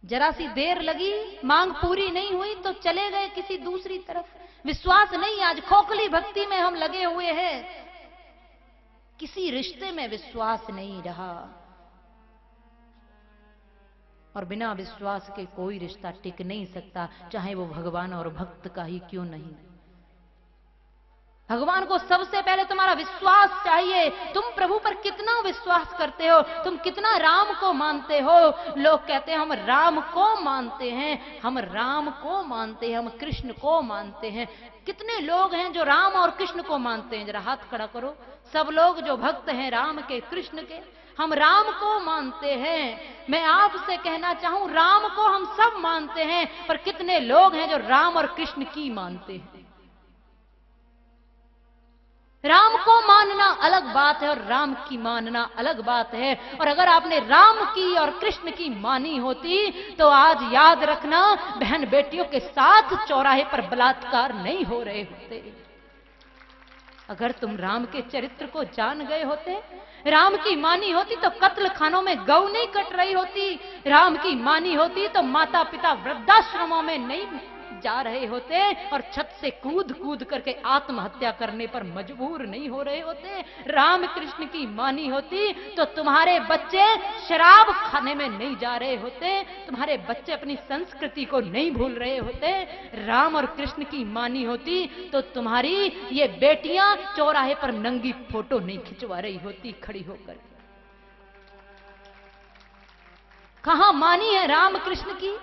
जरा सी देर लगी, मांग पूरी नहीं हुई तो चले गए किसी दूसरी तरफ। विश्वास नहीं, आज खोखली भक्ति में हम लगे हुए हैं, किसी रिश्ते में विश्वास नहीं रहा। और बिना विश्वास के कोई रिश्ता टिक नहीं सकता, चाहे वो भगवान और भक्त का ही क्यों नहीं। भगवान को सबसे पहले तुम्हारा विश्वास चाहिए। तुम प्रभु पर कितना विश्वास करते हो, तुम कितना राम को मानते हो। लोग कहते हैं हम राम को मानते हैं, हम राम को मानते हैं, हम कृष्ण को मानते हैं। कितने लोग हैं जो राम और कृष्ण को मानते हैं? जरा हाथ खड़ा करो। सब लोग जो भक्त हैं राम के, कृष्ण के, हम राम को मानते हैं। मैं आपसे कहना चाहूं, राम को हम सब मानते हैं, पर कितने लोग हैं जो राम और कृष्ण की मानते हैं। राम को मानना अलग बात है और राम की मानना अलग बात है। और अगर आपने राम की और कृष्ण की मानी होती तो आज याद रखना, बहन बेटियों के साथ चौराहे पर बलात्कार नहीं हो रहे होते। अगर तुम राम के चरित्र को जान गए होते, राम की मानी होती तो कत्ल खानों में गौ नहीं कट रही होती। राम की मानी होती तो माता पिता वृद्धाश्रमों में नहीं जा रहे होते और छत से कूद कूद करके आत्महत्या करने पर मजबूर नहीं हो रहे होते। राम कृष्ण की मानी होती तो तुम्हारे बच्चे शराब खाने में नहीं जा रहे होते, तुम्हारे बच्चे अपनी संस्कृति को नहीं भूल रहे होते। राम और कृष्ण की मानी होती तो तुम्हारी ये बेटियां चौराहे पर नंगी फोटो नहीं खिंचवा रही होती खड़ी होकर। कहां मानी है राम कृष्ण की?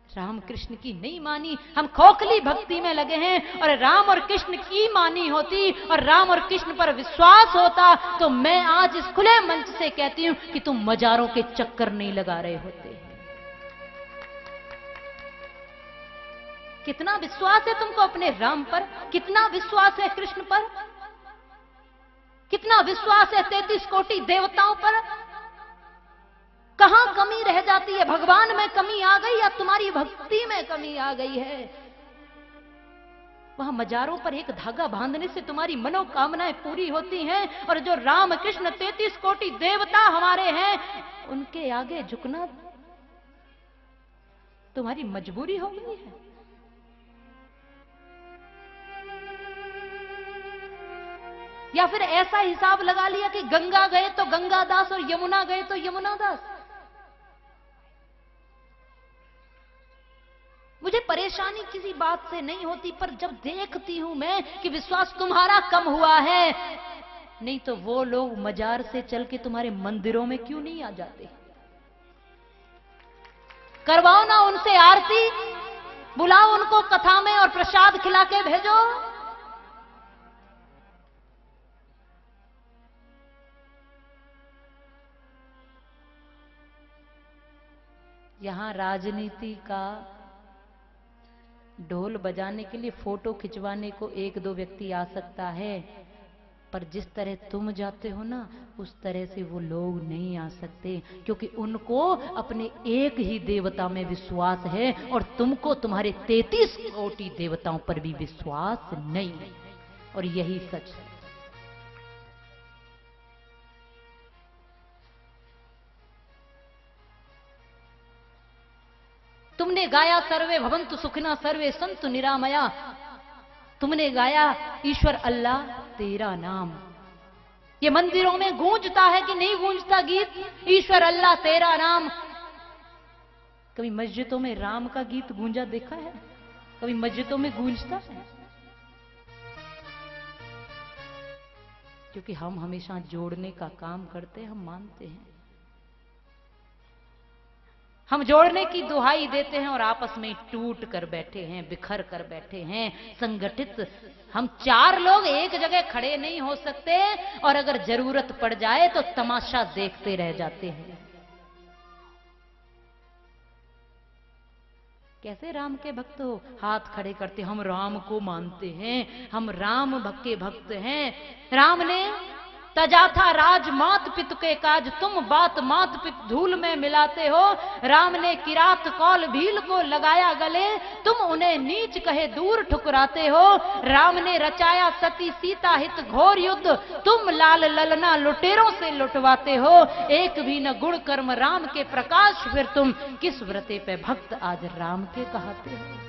राम कृष्ण की नहीं मानी। हम खोखली भक्ति में लगे हैं। और राम और कृष्ण की मानी होती और राम और कृष्ण पर विश्वास होता तो मैं आज इस खुले मंच से कहती हूं कि तुम मजारों के चक्कर नहीं लगा रहे होते। कितना विश्वास है तुमको अपने राम पर, कितना विश्वास है कृष्ण पर, कितना विश्वास है 33 कोटि देवताओं पर? कहां कमी रह जाती है? भगवान में कमी आ गई या तुम्हारी भक्ति में कमी आ गई है? वहां मजारों पर एक धागा बांधने से तुम्हारी मनोकामनाएं पूरी होती हैं। और जो राम कृष्ण 33 कोटि देवता हमारे हैं, उनके आगे झुकना तुम्हारी मजबूरी हो गई है। या फिर ऐसा हिसाब लगा लिया कि गंगा गए तो गंगादास और यमुना गए तो यमुनादास। मुझे परेशानी किसी बात से नहीं होती, पर जब देखती हूं मैं कि विश्वास तुम्हारा कम हुआ है, नहीं तो वो लोग मजार से चल के तुम्हारे मंदिरों में क्यों नहीं आ जाते? करवाओ ना उनसे आरती, बुलाओ उनको कथा में और प्रसाद खिला के भेजो। यहां राजनीति का ढोल बजाने के लिए, फोटो खिंचवाने को एक दो व्यक्ति आ सकता है, पर जिस तरह तुम जाते हो ना, उस तरह से वो लोग नहीं आ सकते, क्योंकि उनको अपने एक ही देवता में विश्वास है और तुमको तुम्हारे 33 कोटि देवताओं पर भी विश्वास नहीं। और यही सच है। तुमने गाया सर्वे भवन्तु सुखिना सर्वे संतु निरामया, तुमने गाया ईश्वर अल्लाह तेरा नाम। ये मंदिरों में गूंजता है कि नहीं गूंजता गीत, ईश्वर अल्लाह तेरा नाम? कभी मस्जिदों में राम का गीत गूंजा देखा है? कभी मस्जिदों में गूंजता है? क्योंकि हम हमेशा जोड़ने का काम करते हैं, हम मानते हैं, हम जोड़ने की दुहाई देते हैं और आपस में टूट कर बैठे हैं, बिखर कर बैठे हैं। संगठित हम 4 लोग एक जगह खड़े नहीं हो सकते और अगर जरूरत पड़ जाए तो तमाशा देखते रह जाते हैं। कैसे राम के भक्त हो? हाथ खड़े करते, हम राम को मानते हैं, हम राम के भक्त हैं। राम ने तजा था राज मात पित के काज, तुम बात मात पित धूल में मिलाते हो। राम ने किरात कौल भील को लगाया गले, तुम उन्हें नीच कहे दूर ठुकराते हो। राम ने रचाया सती सीता हित घोर युद्ध, तुम लाल ललना लुटेरों से लुटवाते हो। एक भी न गुण कर्म राम के प्रकाश, फिर तुम किस व्रते पे भक्त आज राम के कहते हो।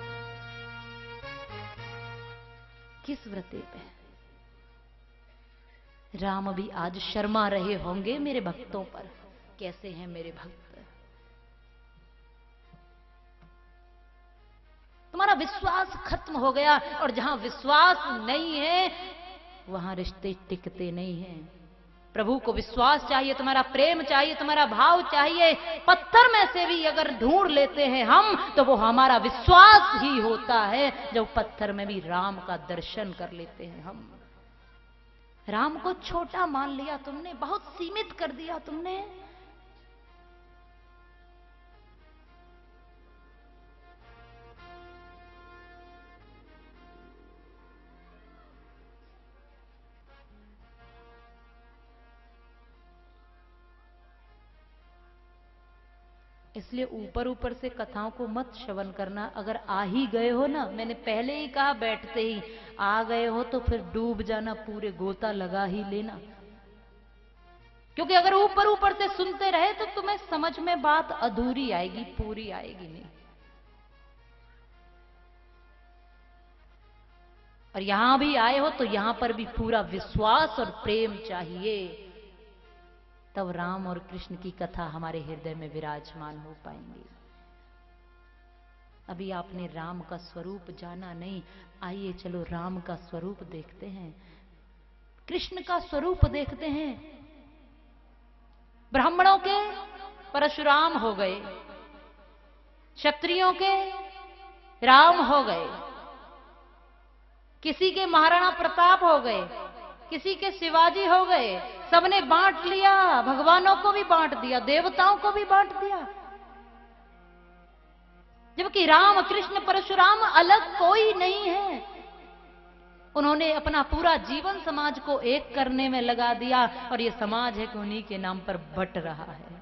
किस व्रते पे राम भी आज शर्मा रहे होंगे मेरे भक्तों पर। कैसे हैं मेरे भक्त? तुम्हारा विश्वास खत्म हो गया, और जहां विश्वास नहीं है वहां रिश्ते टिकते नहीं हैं। प्रभु को विश्वास चाहिए, तुम्हारा प्रेम चाहिए, तुम्हारा भाव चाहिए। पत्थर में से भी अगर ढूंढ लेते हैं हम, तो वो हमारा विश्वास ही होता है। जब पत्थर में भी राम का दर्शन कर लेते हैं हम। राम को छोटा मान लिया तुमने, बहुत सीमित कर दिया तुमने। इसलिए ऊपर ऊपर से कथाओं को मत श्रवण करना। अगर आ ही गए हो ना, मैंने पहले ही कहा बैठते ही आ गए हो, तो फिर डूब जाना, पूरे गोता लगा ही लेना। क्योंकि अगर ऊपर ऊपर से सुनते रहे तो तुम्हें समझ में बात अधूरी आएगी, पूरी आएगी नहीं। और यहां भी आए हो तो यहां पर भी पूरा विश्वास और प्रेम चाहिए, तब राम और कृष्ण की कथा हमारे हृदय में विराजमान हो पाएंगी। अभी आपने राम का स्वरूप जाना नहीं, आइए चलो राम का स्वरूप देखते हैं, कृष्ण का स्वरूप देखते हैं। ब्राह्मणों के परशुराम हो गए, क्षत्रियों के राम हो गए, किसी के महाराणा प्रताप हो गए, किसी के शिवाजी हो गए। सबने बांट लिया, भगवानों को भी बांट दिया, देवताओं को भी बांट दिया। जबकि राम कृष्ण परशुराम अलग कोई नहीं है। उन्होंने अपना पूरा जीवन समाज को एक करने में लगा दिया, और ये समाज है कि उन्हीं के नाम पर बट रहा है।